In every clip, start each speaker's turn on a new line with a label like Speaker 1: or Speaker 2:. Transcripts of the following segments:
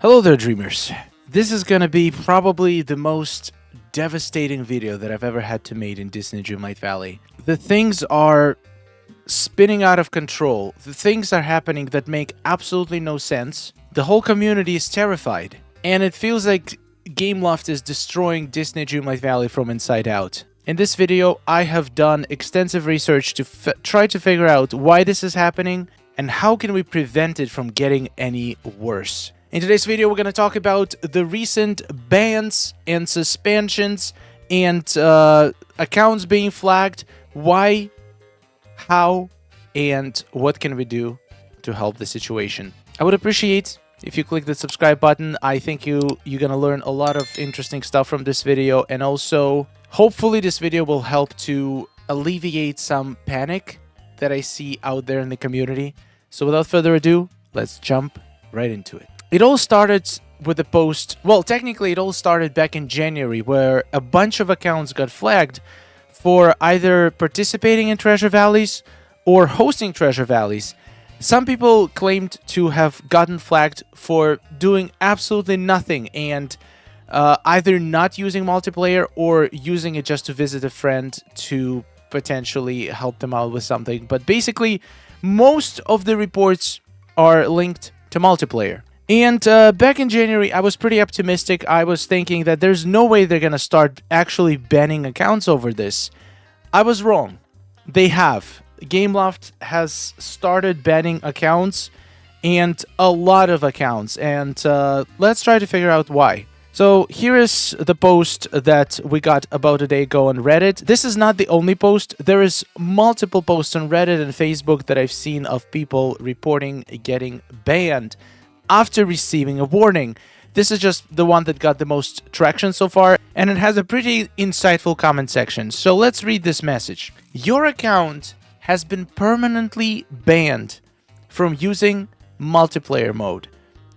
Speaker 1: Hello there, dreamers. This is gonna be probably the most devastating video that I've ever had to make in Disney Dreamlight Valley. The things are spinning out of control. The things are happening that make absolutely no sense. The whole community is terrified. And it feels like Gameloft is destroying Disney Dreamlight Valley from inside out. In this video, I have done extensive research to try to figure out why this is happening and how can we prevent it from getting any worse. In today's video, we're going to talk about the recent bans and suspensions and accounts being flagged, why, how, and what can we do to help the situation. I would appreciate if you click the subscribe button. I think you're going to learn a lot of interesting stuff from this video, and also hopefully this video will help to alleviate some panic that I see out there in the community. So without further ado, let's jump right into it. It all started with a post. Well, technically it all started back in January, where a bunch of accounts got flagged for either participating in treasure valleys or hosting treasure valleys. Some people claimed to have gotten flagged for doing absolutely nothing and either not using multiplayer or using it just to visit a friend to potentially help them out with something. But basically, most of the reports are linked to multiplayer. And back in January, I was pretty optimistic. I was thinking that there's no way they're going to start actually banning accounts over this. I was wrong. They have. Gameloft has started banning accounts, and a lot of accounts. And let's try to figure out why. So here is the post that we got about a day ago on Reddit. This is not the only post. There is multiple posts on Reddit and Facebook that I've seen of people reporting getting banned after receiving a warning. This is just the one that got the most traction so far, and it has a pretty insightful comment section. So let's read this message. Your account has been permanently banned from using multiplayer mode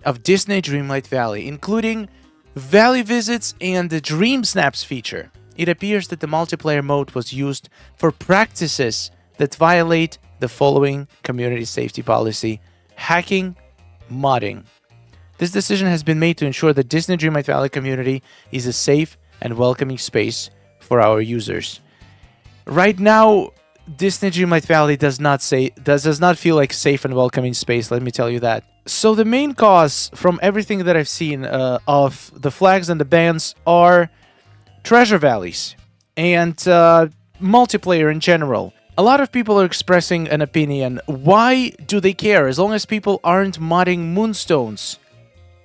Speaker 1: of Disney Dreamlight Valley, including Valley Visits and the Dreamsnaps feature. It appears that the multiplayer mode was used for practices that violate the following community safety policy: hacking, modding. This decision has been made to ensure that Disney Dreamlight Valley community is a safe and welcoming space for our users. Right now, Disney Dreamlight Valley does not feel like safe and welcoming space, let me tell you that. So the main cause from everything that I've seen of the flags and the bans are treasure valleys and multiplayer in general. A lot of people are expressing an opinion. Why do they care as long as people aren't modding moonstones?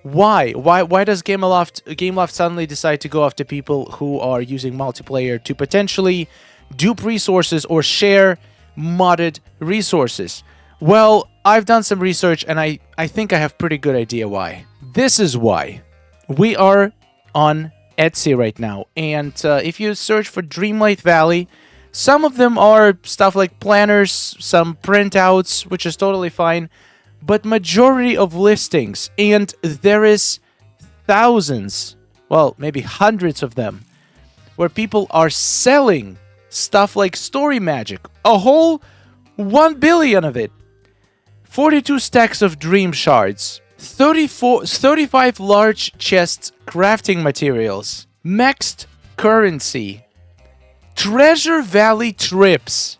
Speaker 1: Why? Why does Gameloft suddenly decide to go after people who are using multiplayer to potentially dupe resources or share modded resources? Well, I've done some research and I think I have a pretty good idea why. This is why. We are on Etsy right now, and if you search for Dreamlight Valley, some of them are stuff like planners, some printouts, which is totally fine, but majority of listings, and there is thousands, well, maybe hundreds of them, where people are selling stuff like story magic, a whole 1 billion of it, 42 stacks of dream shards, 35 large chests crafting materials, maxed currency, Treasure Valley trips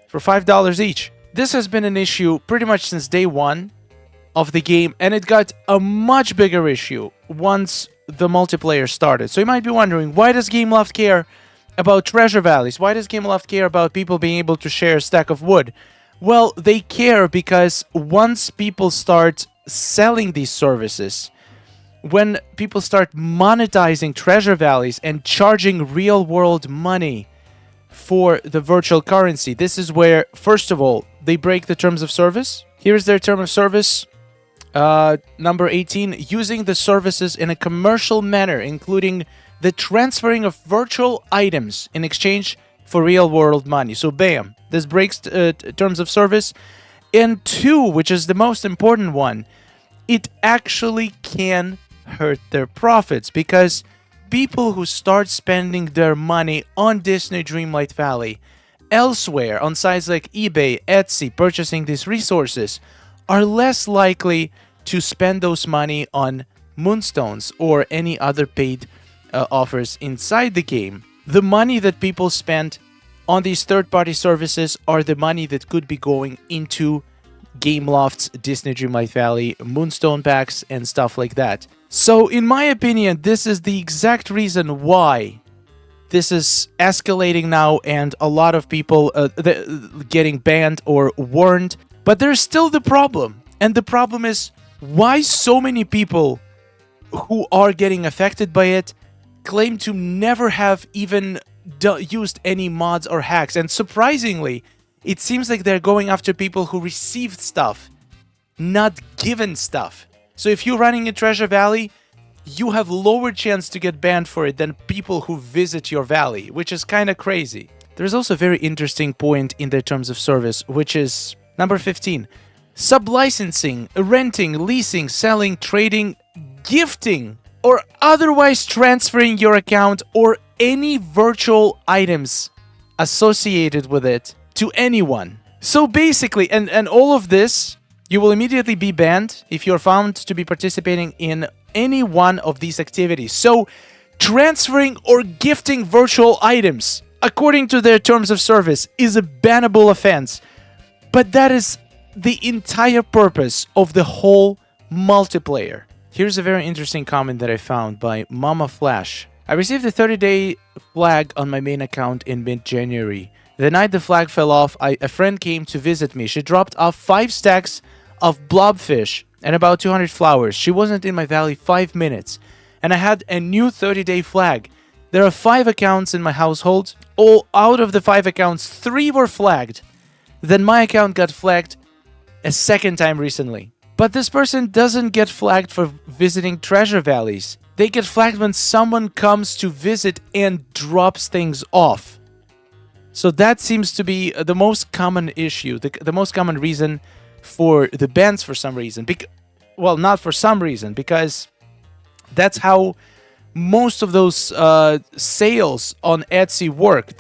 Speaker 1: for $5 each. This has been an issue pretty much since day one of the game, and it got a much bigger issue once the multiplayer started. So you might be wondering, why does Gameloft care about treasure valleys? Why does Gameloft care about people being able to share a stack of wood? Well, they care because once people start selling these services, when people start monetizing treasure valleys and charging real-world money for the virtual currency, this is where, first of all, they break the terms of service. Here's their term of service, number 18, using the services in a commercial manner, including the transferring of virtual items in exchange for real-world money. So, bam, this breaks terms of service. And 2, which is the most important one, it actually can hurt their profits, because people who start spending their money on Disney Dreamlight Valley elsewhere on sites like eBay, Etsy, purchasing these resources, are less likely to spend those money on moonstones or any other paid offers inside the game, the money that people spend on these third-party services are the money that could be going into Gameloft's Disney Dreamlight Valley moonstone packs and stuff like that. So in my opinion, this is the exact reason why this is escalating now and a lot of people getting banned or warned. But there's still the problem. And the problem is why so many people who are getting affected by it claim to never have even used any mods or hacks. And surprisingly, it seems like they're going after people who received stuff, not given stuff. So if you're running in Treasure Valley, you have lower chance to get banned for it than people who visit your valley, which is kind of crazy. There's also a very interesting point in their terms of service, which is number 15. Sublicensing, renting, leasing, selling, trading, gifting, or otherwise transferring your account or any virtual items associated with it to anyone. So basically, and all of this, you will immediately be banned if you're found to be participating in any one of these activities. So transferring or gifting virtual items, according to their terms of service, is a bannable offense. But that is the entire purpose of the whole multiplayer. Here's a very interesting comment that I found by Mama Flash. I received a 30-day flag on my main account in mid-January. The night the flag fell off, a friend came to visit me. She dropped off 5 stacks of blobfish and about 200 flowers. She wasn't in my valley 5 minutes, and I had a new 30-day flag. There are 5 accounts in my household. All out of the 5 accounts, 3 were flagged. Then my account got flagged a second time recently. But this person doesn't get flagged for visiting treasure valleys. They get flagged when someone comes to visit and drops things off. So that seems to be the most common issue, the most common reason for the bans for some reason. Well, not for some reason, because that's how most of those sales on Etsy work.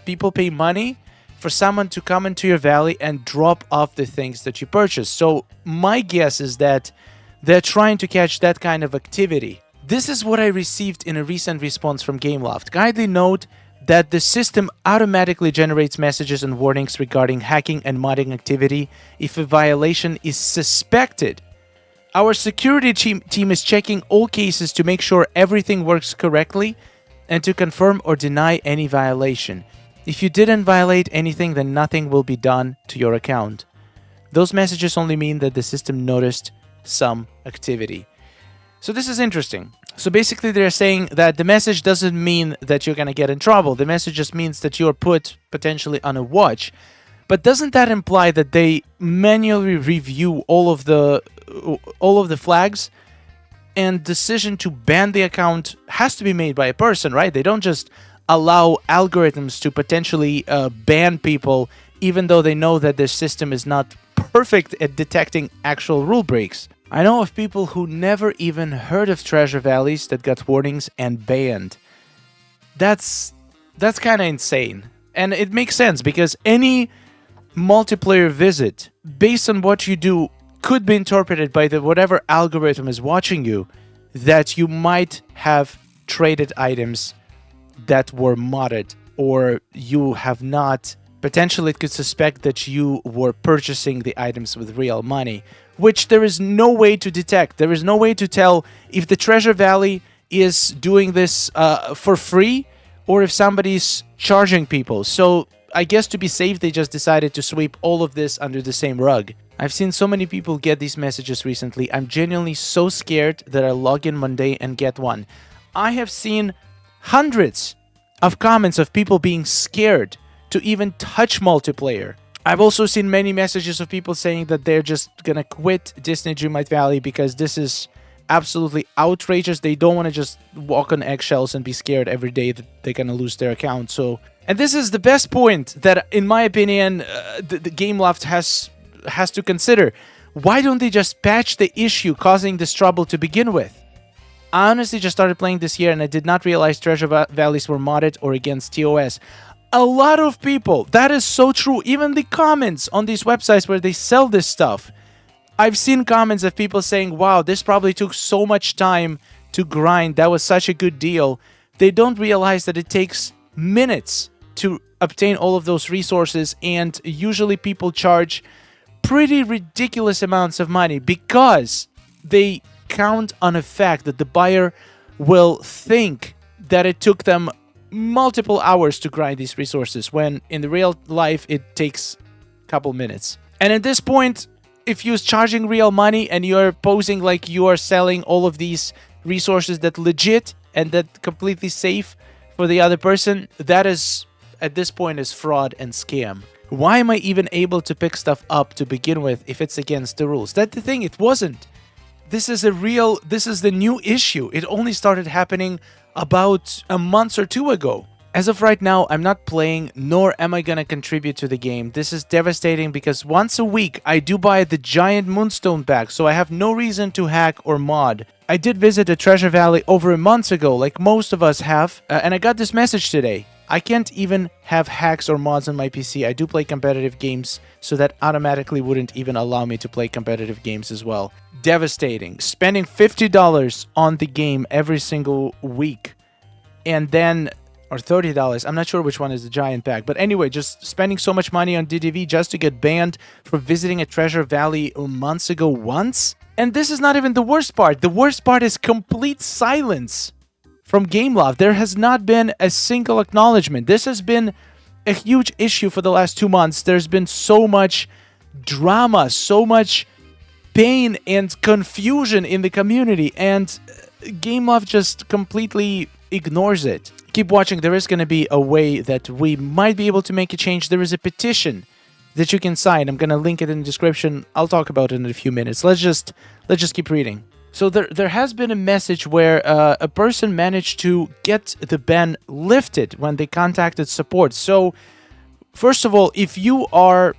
Speaker 1: People pay money for someone to come into your valley and drop off the things that you purchase. So my guess is that they're trying to catch that kind of activity. This is what I received in a recent response from Gameloft. Kindly note that the system automatically generates messages and warnings regarding hacking and modding activity if a violation is suspected. Our security team is checking all cases to make sure everything works correctly and to confirm or deny any violation. If you didn't violate anything, then nothing will be done to your account. Those messages only mean that the system noticed some activity. So this is interesting. So basically they're saying that the message doesn't mean that you're going to get in trouble. The message just means that you're put potentially on a watch. But doesn't that imply that they manually review all of the flags, and decision to ban the account has to be made by a person, right? They don't just allow algorithms to potentially ban people even though they know that their system is not perfect at detecting actual rule breaks. I know of people who never even heard of treasure valleys that got warnings and banned. That's kind of insane. And it makes sense because any multiplayer visit based on what you do could be interpreted by whatever algorithm is watching you that you might have traded items that were modded, or you have not. Potentially it could suspect that you were purchasing the items with real money, which there is no way to detect. There is no way to tell if the treasure valley is doing this for free or if somebody's charging people. So I guess to be safe, they just decided to sweep all of this under the same rug. I've seen so many people get these messages recently. I'm genuinely so scared that I log in one day and get one. I have seen hundreds of comments of people being scared to even touch multiplayer. I've also seen many messages of people saying that they're just gonna quit Disney Dreamlight Valley because this is absolutely outrageous. They don't want to just walk on eggshells and be scared every day that they're gonna lose their account. So, and this is the best point that, in my opinion, the Gameloft has to consider. Why don't they just patch the issue causing this trouble to begin with? I honestly just started playing this year and I did not realize treasure valleys were modded or against TOS. A lot of people, that is so true. Even the comments on these websites where they sell this stuff, I've seen comments of people saying, wow, this probably took so much time to grind. That was such a good deal. They don't realize that it takes minutes to obtain all of those resources, and usually people charge pretty ridiculous amounts of money because they count on the fact that the buyer will think that it took them multiple hours to grind these resources, when in the real life it takes a couple minutes. And at this point, if you're charging real money and you're posing like you are selling all of these resources that legit and that completely safe for the other person, that is, at this point, is fraud and scam. Why am I even able to pick stuff up to begin with if it's against the rules? That's the thing, it wasn't. This is the new issue. It only started happening about a month or two ago. As of right now, I'm not playing, nor am I gonna contribute to the game. This is devastating because once a week, I do buy the giant moonstone pack, so I have no reason to hack or mod. I did visit a treasure valley over a month ago, like most of us have, and I got this message today. I can't even have hacks or mods on my PC. I do play competitive games, so that automatically wouldn't even allow me to play competitive games as well. Devastating. Spending $50 on the game every single week, and then, or $30, I'm not sure which one is the giant pack. But anyway, just spending so much money on DDV just to get banned for visiting a treasure valley months ago once. And this is not even the worst part. The worst part is complete silence from Gameloft. There has not been a single acknowledgement. This has been a huge issue for the last 2 months. There's been so much drama, so much pain and confusion in the community, and Gameloft just completely ignores it. Keep watching. There is going to be a way that we might be able to make a change. There is a petition that you can sign. I'm going to link it in the description. I'll talk about it in a few minutes. Let's just keep reading. So there has been a message where a person managed to get the ban lifted when they contacted support. So first of all, if you are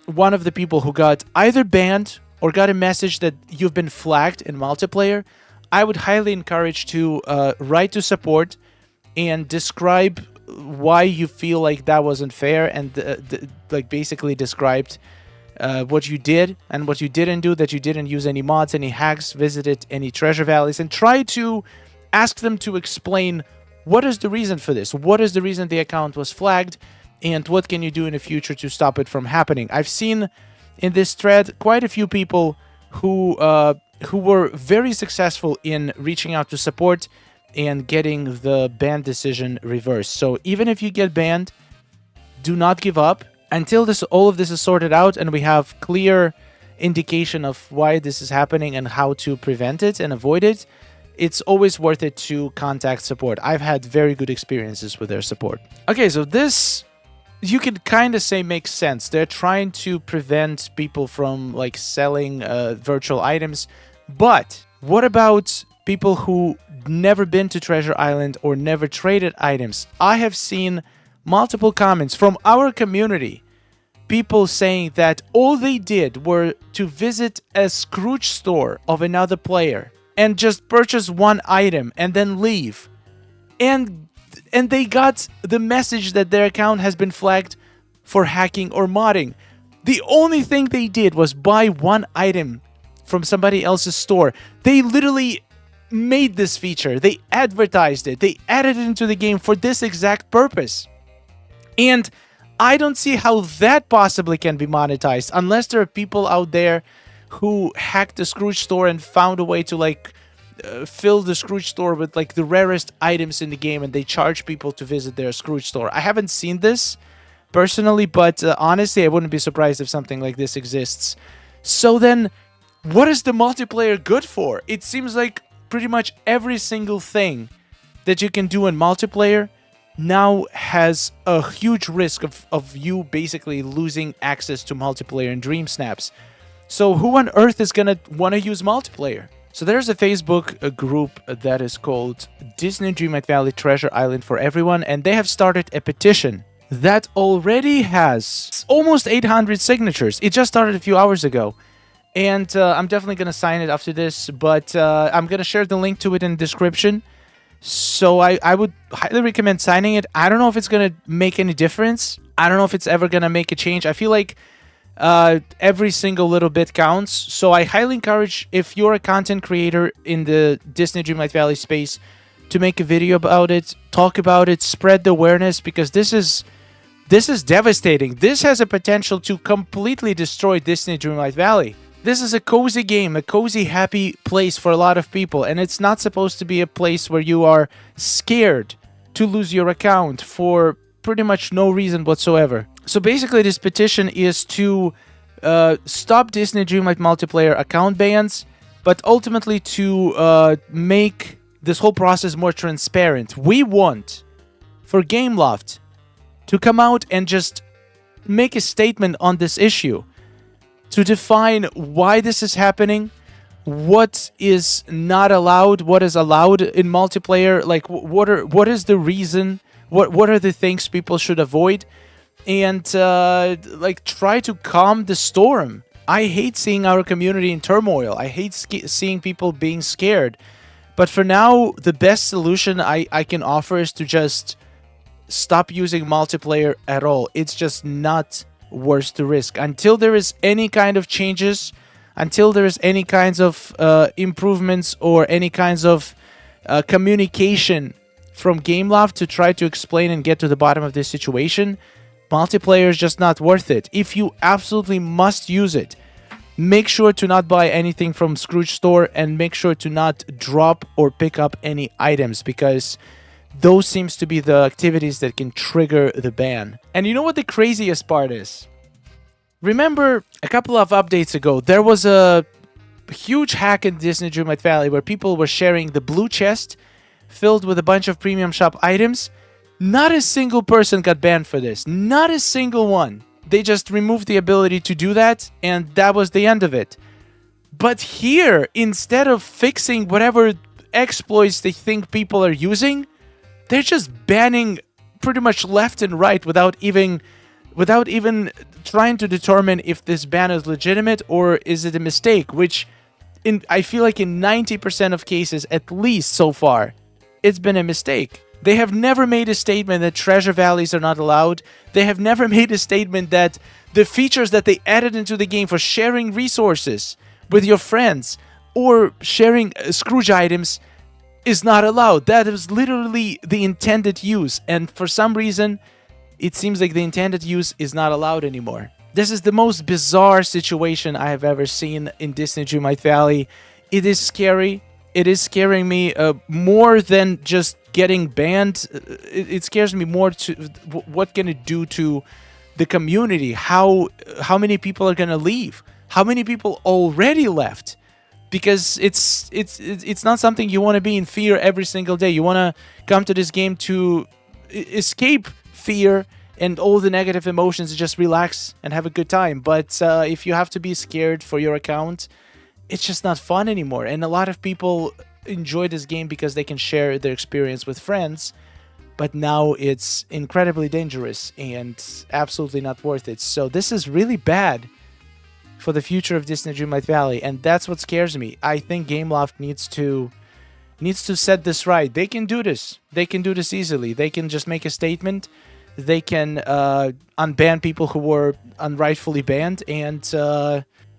Speaker 1: one of the people who got either banned or got a message that you've been flagged in multiplayer, I would highly encourage to write to support and describe why you feel like that wasn't fair, and like basically described what you did and what you didn't do, that you didn't use any mods, any hacks, visited any treasure valleys, and try to ask them to explain what is the reason for this, what is the reason the account was flagged, and what can you do in the future to stop it from happening. I've seen in this thread quite a few people who were very successful in reaching out to support and getting the ban decision reversed. So even if you get banned, do not give up until all of this is sorted out and we have clear indication of why this is happening and how to prevent it and avoid it. It's always worth it to contact support. I've had very good experiences with their support. Okay, so this, you can kind of say, makes sense. They're trying to prevent people from like selling virtual items. But what about people who never been to Treasure Island or never traded items? I have seen multiple comments from our community, people saying that all they did were to visit a Scrooge store of another player and just purchase one item and then leave. And they got the message that their account has been flagged for hacking or modding. The only thing they did was buy one item from somebody else's store. They literally made this feature. They advertised it. They added it into the game for this exact purpose. And I don't see how that possibly can be monetized unless there are people out there who hacked the Scrooge store and found a way to like fill the Scrooge store with like the rarest items in the game, and they charge people to visit their Scrooge store. I haven't seen this personally, but honestly, I wouldn't be surprised if something like this exists. So then, what is the multiplayer good for? It seems like pretty much every single thing that you can do in multiplayer now has a huge risk of you basically losing access to multiplayer in DreamSnaps. So who on earth is going to want to use multiplayer? So there's a Facebook group that is called DISNEY Dreamlight Valley Treasure Island for Everyone, and they have started a petition that already has almost 800 signatures. It just started a few hours ago. And I'm definitely going to sign it after this, but I'm going to share the link to it in the description. So I would highly recommend signing it. I don't know if it's going to make any difference. I don't know if it's ever going to make a change. I feel like Every single little bit counts. So I highly encourage, if you're a content creator in the Disney Dreamlight Valley space, to make a video about it, talk about it, spread the awareness, because this is devastating. This has a potential to completely destroy Disney Dreamlight Valley. This is a cozy game, a cozy, happy place for a lot of people, and it's not supposed to be a place where you are scared to lose your account for pretty much no reason whatsoever. So basically, this petition is to stop Disney Dreamlight multiplayer account bans, but ultimately to make this whole process more transparent. We want for Gameloft to come out and just make a statement on this issue, to define why this is happening, what is not allowed, what is allowed in multiplayer, like what is the reason, what are the things people should avoid, and like try to calm the storm. I hate seeing our community in turmoil. I hate seeing people being scared. But for now, the best solution I can offer is to just stop using multiplayer at all. It's just not worth the risk. Until there is any kind of changes, until there is any kinds of improvements or any kinds of communication from Gameloft to try to explain and get to the bottom of this situation, multiplayer is just not worth it. If you absolutely must use it, make sure to not buy anything from Scrooge Store, and make sure to not drop or pick up any items, because those seems to be the activities that can trigger the ban. And you know what the craziest part is? Remember a couple of updates ago, there was a huge hack in Disney Dreamlight Valley where people were sharing the blue chest filled with a bunch of premium shop items. Not a single person got banned for this. Not a single one. They just removed the ability to do that, and that was the end of it. But here, instead of fixing whatever exploits they think people are using, they're just banning pretty much left and right without even trying to determine if this ban is legitimate or is it a mistake, which I feel like in 90% of cases, at least so far, it's been a mistake. They have never made a statement that treasure valleys are not allowed. They have never made a statement that the features that they added into the game for sharing resources with your friends or sharing Scrooge items is not allowed. That is literally the intended use. And for some reason, it seems like the intended use is not allowed anymore. This is the most bizarre situation I have ever seen in Disney Dreamlight Valley. It is scary. It is scaring me more than just getting banned. It scares me more to what can it do to the community. How many people are gonna leave? How many people already left? Because it's not something you want to be in fear every single day. You want to come to this game to escape fear and all the negative emotions, just relax and have a good time. But if you have to be scared for your account, it's just not fun anymore. And a lot of people enjoy this game because they can share their experience with friends, but now it's incredibly dangerous and absolutely not worth it. So this is really bad for the future of Disney Dreamlight Valley, and that's what scares me. I think Gameloft needs to set this right. They can do this. They can do this easily. They can just make a statement. They can unban people who were unrightfully banned, and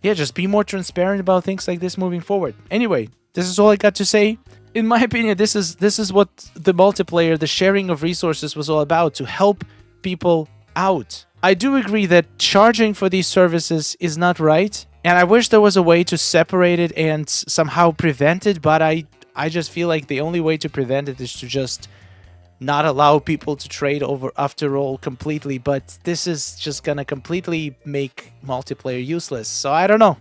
Speaker 1: yeah, just be more transparent about things like this moving forward. Anyway, this is all I got to say. In my opinion, this is what the multiplayer, the sharing of resources was all about, to help people out. I do agree that charging for these services is not right, and I wish there was a way to separate it and somehow prevent it, but I just feel like the only way to prevent it is to just not allow people to trade over after all completely. But this is just gonna completely make multiplayer useless. So I don't know.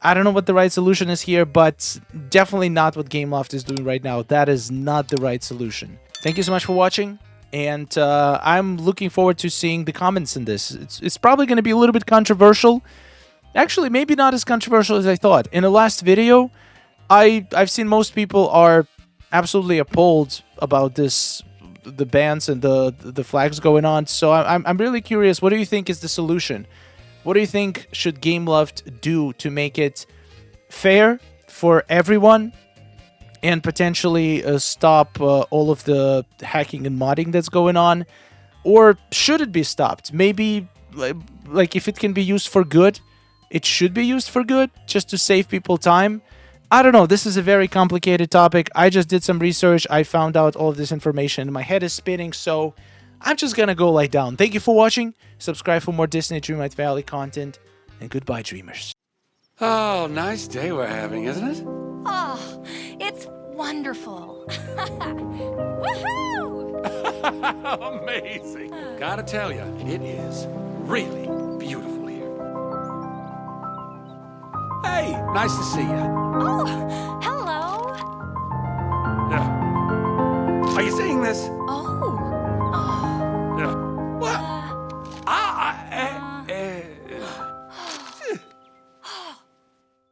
Speaker 1: I don't know what the right solution is here, but definitely not what Gameloft is doing right now. That is not the right solution. Thank you so much for watching, and I'm looking forward to seeing the comments in this. It's probably going to be a little bit controversial. Actually, maybe not as controversial as I thought. In the last video, I've seen most people are absolutely appalled about this, the bans and the flags going on. So I'm really curious. What do you think is the solution? What do you think should Gameloft do to make it fair for everyone and potentially stop all of the hacking and modding that's going on? Or should it be stopped? Maybe like if it can be used for good, it should be used for good, just to save people time. I don't know. This is a very complicated topic. I just did some research. I found out all of this information. My head is spinning, so I'm just gonna go lie down. Thank you for watching. Subscribe for more Disney Dreamlight Valley content, and goodbye, dreamers.
Speaker 2: Oh, nice day we're having, isn't it?
Speaker 3: Oh, it's wonderful. Woohoo!
Speaker 2: Amazing. Gotta tell you, it is really beautiful here. Hey, nice to see you.
Speaker 3: Oh, hello.
Speaker 2: Are you seeing this?
Speaker 3: Oh,